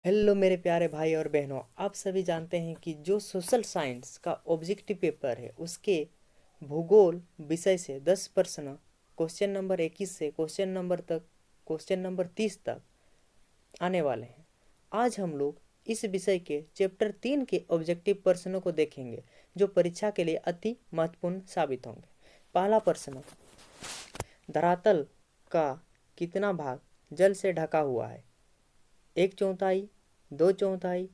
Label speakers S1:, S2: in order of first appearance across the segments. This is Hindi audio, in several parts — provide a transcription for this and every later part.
S1: हेलो मेरे प्यारे भाई और बहनों, आप सभी जानते हैं कि जो सोशल साइंस का ऑब्जेक्टिव पेपर है उसके भूगोल विषय से 10 प्रश्न क्वेश्चन नंबर 21 से क्वेश्चन नंबर 30 तक आने वाले हैं। आज हम लोग इस विषय के चैप्टर 3 के ऑब्जेक्टिव प्रश्नों को देखेंगे जो परीक्षा के लिए अति महत्वपूर्ण साबित होंगे। पहला प्रश्न, धरातल का कितना भाग जल से ढका हुआ है? 1/4, 2/4,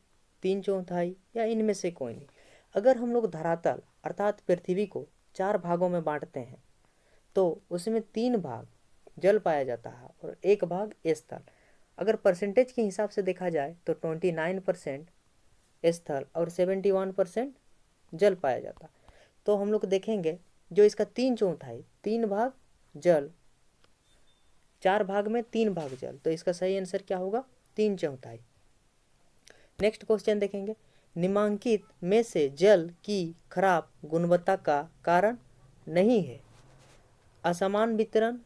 S1: 3/4 या इनमें से कोई नहीं। अगर हम लोग धरातल अर्थात पृथ्वी को 4 भागों में बांटते हैं तो उसमें 3 भाग जल पाया जाता है और 1 भाग स्थल। अगर परसेंटेज के हिसाब से देखा जाए तो 29% स्थल और 71% जल पाया जाता। तो हम लोग देखेंगे जो इसका 3/4, 3 भाग जल, 4 भाग में 3 भाग जल, तो इसका सही आंसर क्या होगा? 3/4। नेक्स्ट क्वेश्चन देखेंगे, निम्नलिखित में से जल की खराब गुणवत्ता का कारण नहीं है? असमान वितरण,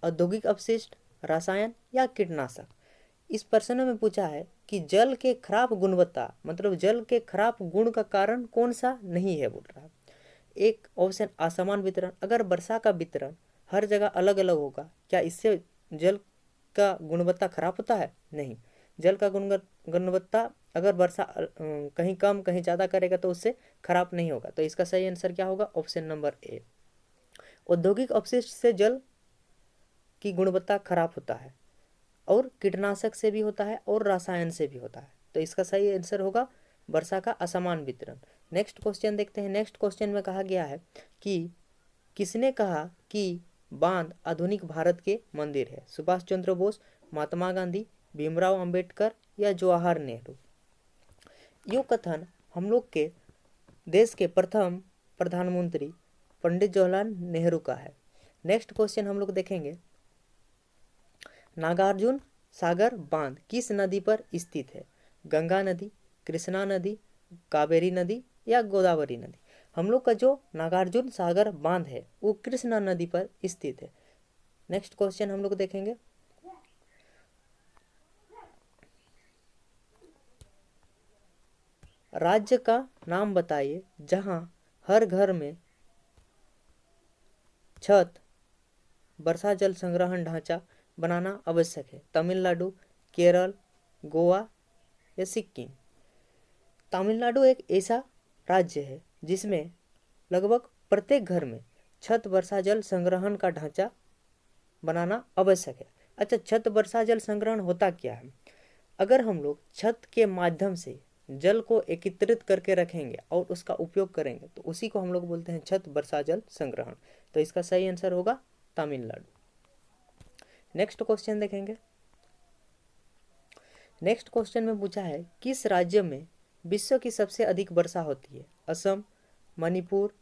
S1: औद्योगिक अपशिष्ट, रसायन या कीटनाशक। इस प्रश्न में पूछा है कि जल के खराब गुणवत्ता मतलब जल के खराब गुण का कारण कौन सा नहीं है, बोल रहा है। एक ऑप्शन असमान वितरण, अगर वर्षा का वितरण हर जगह अलग अलग होगा क्या इससे जल का गुणवत्ता खराब होता है? नहीं। जल का गुणवत्ता अगर वर्षा कहीं कम कहीं ज़्यादा करेगा तो उससे खराब नहीं होगा। तो इसका सही आंसर क्या होगा? Option number A. औद्योगिक अपशिष्ट से जल की गुणवत्ता खराब होता है और कीटनाशक से भी होता है और रसायन से भी होता है। तो इसका सही आंसर होगा वर्षा का असमान वितरण। नेक्स्ट क्वेश्चन देखते हैं। नेक्स्ट क्वेश्चन में कहा गया है कि किसने कहा कि बांध आधुनिक भारत के मंदिर है? सुभाष चंद्र बोस, महात्मा गांधी, भीमराव अंबेडकर या जवाहर नेहरू। यो कथन हम लोग के देश के प्रथम प्रधानमंत्री पंडित जवाहरलाल नेहरू का है। नेक्स्ट क्वेश्चन हम लोग देखेंगे, नागार्जुन सागर बांध किस नदी पर स्थित है? गंगा नदी, कृष्णा नदी, कावेरी नदी या गोदावरी नदी। हम लोग का जो नागार्जुन सागर बांध है वो कृष्णा नदी पर स्थित है। नेक्स्ट क्वेश्चन हम लोग देखेंगे, राज्य का नाम बताइए जहां हर घर में छत वर्षा जल संग्रहण ढांचा बनाना आवश्यक है। तमिलनाडु, केरल, गोवा या सिक्किम। तमिलनाडु एक ऐसा राज्य है जिसमें लगभग प्रत्येक घर में छत वर्षा जल संग्रहण का ढांचा बनाना आवश्यक है। अच्छा, छत वर्षा जल संग्रहण होता क्या है? अगर हम लोग छत के माध्यम से जल को एकत्रित करके रखेंगे और उसका उपयोग करेंगे तो उसी को हम लोग बोलते हैं छत वर्षा जल संग्रहण। तो इसका सही आंसर होगा तमिलनाडु। नेक्स्ट क्वेश्चन देखेंगे। नेक्स्ट क्वेश्चन में पूछा है किस राज्य में विश्व की सबसे अधिक वर्षा होती है? असम, मणिपुर,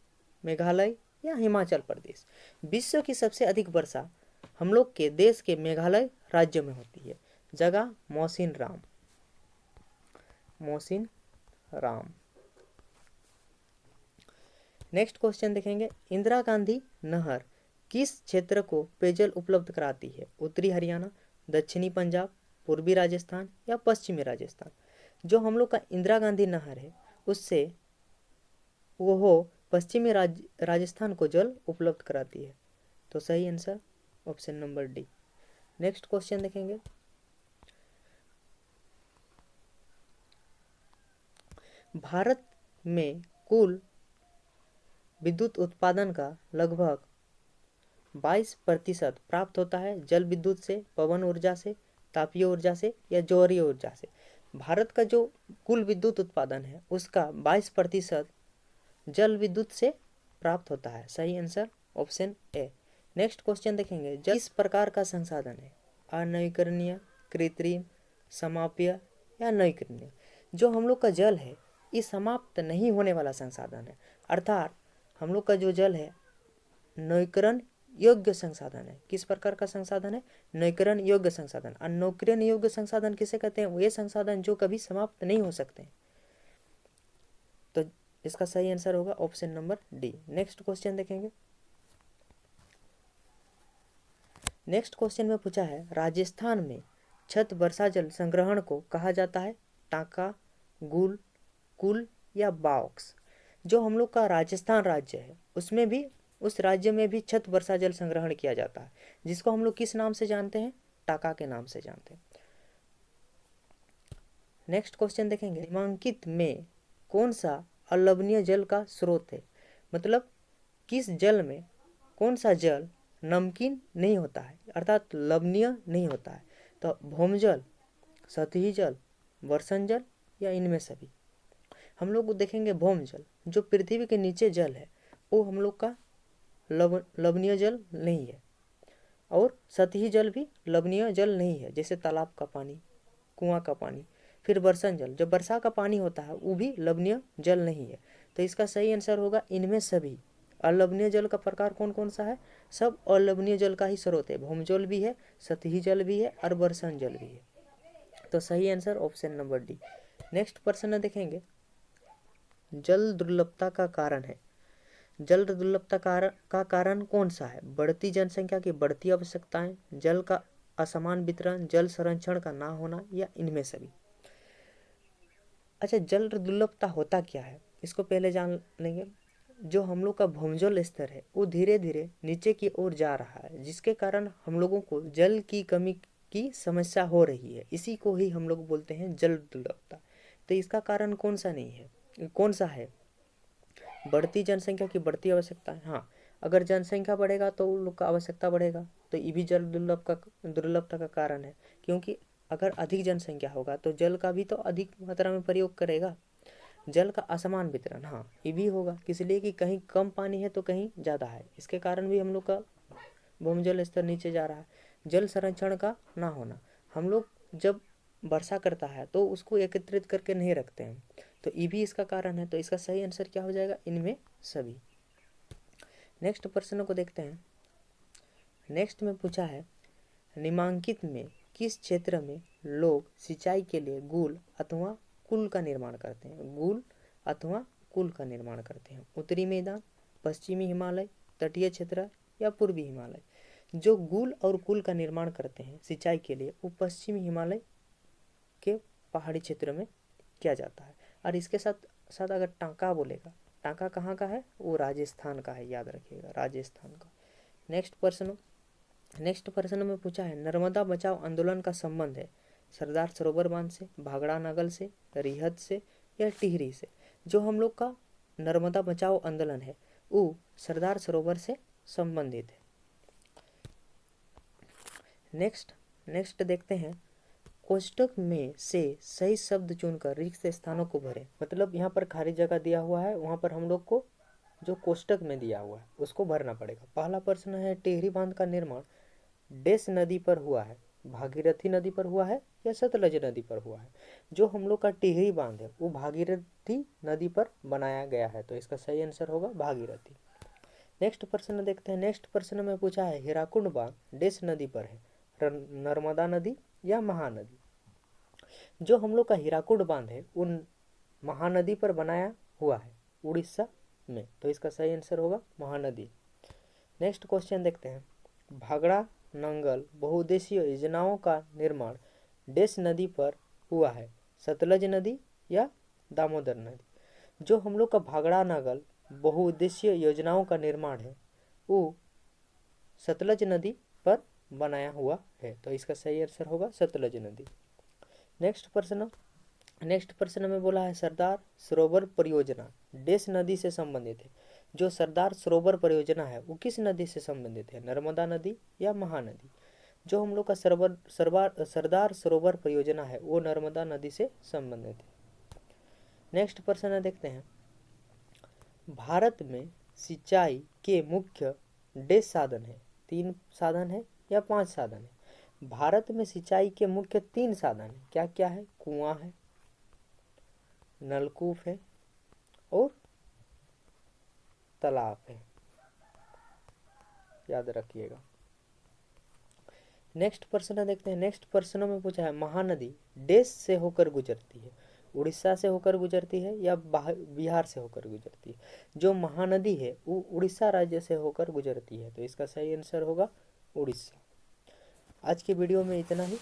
S1: मेघालय या हिमाचल प्रदेश। विश्व की सबसे अधिक वर्षा हम लोग के देश के मेघालय राज्य में होती है। जगह मौसिन राम। नेक्स्ट क्वेश्चन देखेंगे, इंदिरा गांधी नहर किस क्षेत्र को पेयजल उपलब्ध कराती है? उत्तरी हरियाणा, दक्षिणी पंजाब, पूर्वी राजस्थान या पश्चिमी राजस्थान। जो हम लोग का इंदिरा गांधी नहर है उससे वो पश्चिमी राजस्थान को जल उपलब्ध कराती है। तो सही answer option number D. Next question देखेंगे, भारत में कुल विद्युत उत्पादन का लगभग 22% प्राप्त होता है जल विद्युत से, पवन ऊर्जा से, तापीय ऊर्जा से या जौहरी ऊर्जा से। भारत का जो कुल विद्युत उत्पादन है उसका 22% जल विद्युत से प्राप्त होता है। सही answer option A. Next question देखेंगे, जल किस प्रकार का संसाधन है? अनवीकरणीय, कृत्रिम, समाप्य या नवीकरणीय। जो हम लोग का जल है ये समाप्त नहीं होने वाला संसाधन है, अर्थात हम लोग का जो जल है नवीकरण योग्य संसाधन है। किस प्रकार का संसाधन है? नवीकरण योग्य संसाधन। और नवीकरण योग्य संसाधन किसे कहते हैं? वे संसाधन जो कभी समाप्त नहीं हो सकते। तो इसका सही आंसर होगा option number D. Next question देखेंगे। नेक्स्ट क्वेश्चन में पूछा है राजस्थान में छत वर्षा जल संग्रहण को कहा जाता है? टांका, गुल, कुल या बॉक्स। जो हम लोग का राजस्थान राज्य है उसमें भी, उस राज्य में भी छत वर्षा जल संग्रहण किया जाता है, जिसको हम लोग किस नाम से जानते हैं? टाका के नाम से जानते हैं। नेक्स्ट क्वेश्चन देखेंगे, निम्नलिखित में कौन सा अलवणीय जल का स्रोत है? मतलब किस जल में कौन सा जल नमकीन नहीं होता है, अर्थात लवणीय नहीं होता है? तो भौमजल, सतही जल, वर्षण जल या इनमें सभी। हम लोग देखेंगे भौमजल, जो पृथ्वी के नीचे जल है, वो हम लोग का लवणीय जल नहीं है, और सतही जल भी लवणीय जल नहीं है, जैसे तालाब का पानी, कुआं का पानी। फिर वर्षण जल, जो वर्षा का पानी होता है, वो भी लवणीय जल नहीं है। तो इसका सही आंसर होगा इनमें सभी। अलवणीय जल का प्रकार कौन कौन सा है? सब अलवणीय जल का ही स्रोत है। भौमजल भी है, सतही जल भी है और वर्षण जल भी है। तो सही answer option number D. Next प्रश्न देखेंगे, जल दुर्लभता का कारण है। जल दुर्लभता का कारण कौन सा है? बढ़ती जनसंख्या की बढ़ती आवश्यकताएं, जल का असमान वितरण, जल संरक्षण का ना होना या इनमें सभी। अच्छा, जल दुर्लभता होता क्या है इसको पहले जान लेंगे। जो हम लोग का भूजल स्तर है वो धीरे धीरे नीचे की ओर जा रहा है, जिसके कारण हम लोगों को जल की कमी की समस्या हो रही है। इसी को ही हम लोग बोलते हैं जल दुर्लभता। तो इसका कारण कौन सा नहीं है, कौन सा है? बढ़ती जनसंख्या की बढ़ती आवश्यकता है। हाँ, अगर जनसंख्या बढ़ेगा तो उन लोग का आवश्यकता बढ़ेगा, तो ये भी जल दुर्लभता का कारण है। क्योंकि अगर अधिक जनसंख्या होगा तो जल का भी तो अधिक मात्रा में प्रयोग करेगा। जल का असमान वितरण, हाँ ये भी होगा, इसलिए कि कहीं कम पानी है तो कहीं ज़्यादा है, इसके कारण भी हम लोग का भूजल स्तर नीचे जा रहा है। जल संरक्षण का ना होना, हम लोग जब वर्षा करता है तो उसको एकत्रित करके नहीं रखते हैं, तो ये भी इसका कारण है। तो इसका सही आंसर क्या हो जाएगा? इनमें सभी। नेक्स्ट प्रश्न को देखते हैं। नेक्स्ट में पूछा है, निम्नलिखित में किस क्षेत्र में लोग सिंचाई के लिए गुल अथवा कुल का निर्माण करते हैं? गुल अथवा कुल का निर्माण करते हैं। उत्तरी मैदान, पश्चिमी हिमालय, तटीय क्षेत्र या पूर्वी हिमालय। जो गुल और कुल का निर्माण करते हैं सिंचाई के लिए, वो पश्चिमी हिमालय के पहाड़ी क्षेत्र में किया जाता है। और इसके साथ साथ अगर टांका बोलेगा, टांका कहाँ का है? वो राजस्थान का है, याद रखिएगा, राजस्थान का। नेक्स्ट प्रश्न में पूछा है, नर्मदा बचाओ आंदोलन का संबंध है सरदार सरोवर बांध से, भाखड़ा नगर से, रिहद से या टिहरी से। जो हम लोग का नर्मदा बचाओ आंदोलन है वो सरदार सरोवर से संबंधित है। नेक्स्ट देखते हैं, कोष्टक में से सही शब्द चुनकर रिक्त स्थानों को भरें। मतलब यहाँ पर खाली जगह दिया हुआ है, वहाँ पर हम लोग को जो कोष्टक में दिया हुआ है उसको भरना पड़ेगा। पहला प्रश्न है, टिहरी बांध का निर्माण डेस नदी पर हुआ है? भागीरथी नदी पर हुआ है या सतलज नदी पर हुआ है? जो हम लोग का टिहरी बांध है वो भागीरथी नदी पर बनाया गया है, तो इसका सही आंसर होगा भागीरथी। नेक्स्ट प्रश्न देखते हैं। नेक्स्ट प्रश्न में पूछा है, हीराकुंड बांध डेस नदी पर है? नर्मदा नदी या महानदी? जो हम लोग का हीराकुंड बांध है उन महानदी पर बनाया हुआ है, उड़ीसा में, तो इसका सही आंसर होगा महानदी। नेक्स्ट क्वेश्चन देखते हैं, भाखड़ा नंगल बहुउद्देशीय योजनाओं का निर्माण डेस नदी पर हुआ है? सतलज नदी या दामोदर नदी? जो हम लोग का भाखड़ा नंगल बहुउद्देशीय योजनाओं का निर्माण है वो सतलज नदी पर बनाया हुआ है, तो इसका सही आंसर होगा सतलज नदी। नेक्स्ट प्रश्न में बोला है, सरदार सरोवर परियोजना डेस नदी से संबंधित है? जो सरदार सरोवर परियोजना है वो किस नदी से संबंधित है? नर्मदा नदी या महानदी? जो हम लोग का सरदार सरोवर परियोजना है वो नर्मदा नदी से संबंधित है। नेक्स्ट प्रश्न देखते हैं, भारत में सिंचाई के मुख्य डेस साधन है? 3 साधन है या 5 साधन है? भारत में सिंचाई के मुख्य 3 साधन है, क्या क्या है? कुआं है, नलकूप है और तालाब है, याद रखिएगा। नेक्स्ट प्रश्न देखते हैं। नेक्स्ट प्रश्न में पूछा है, महानदी देश से होकर गुजरती है? उड़ीसा से होकर गुजरती है या बिहार से होकर गुजरती है? जो महानदी है वो उड़ीसा राज्य से होकर गुजरती है, तो इसका सही आंसर होगा उड़ीसा। आज के वीडियो में इतना ही।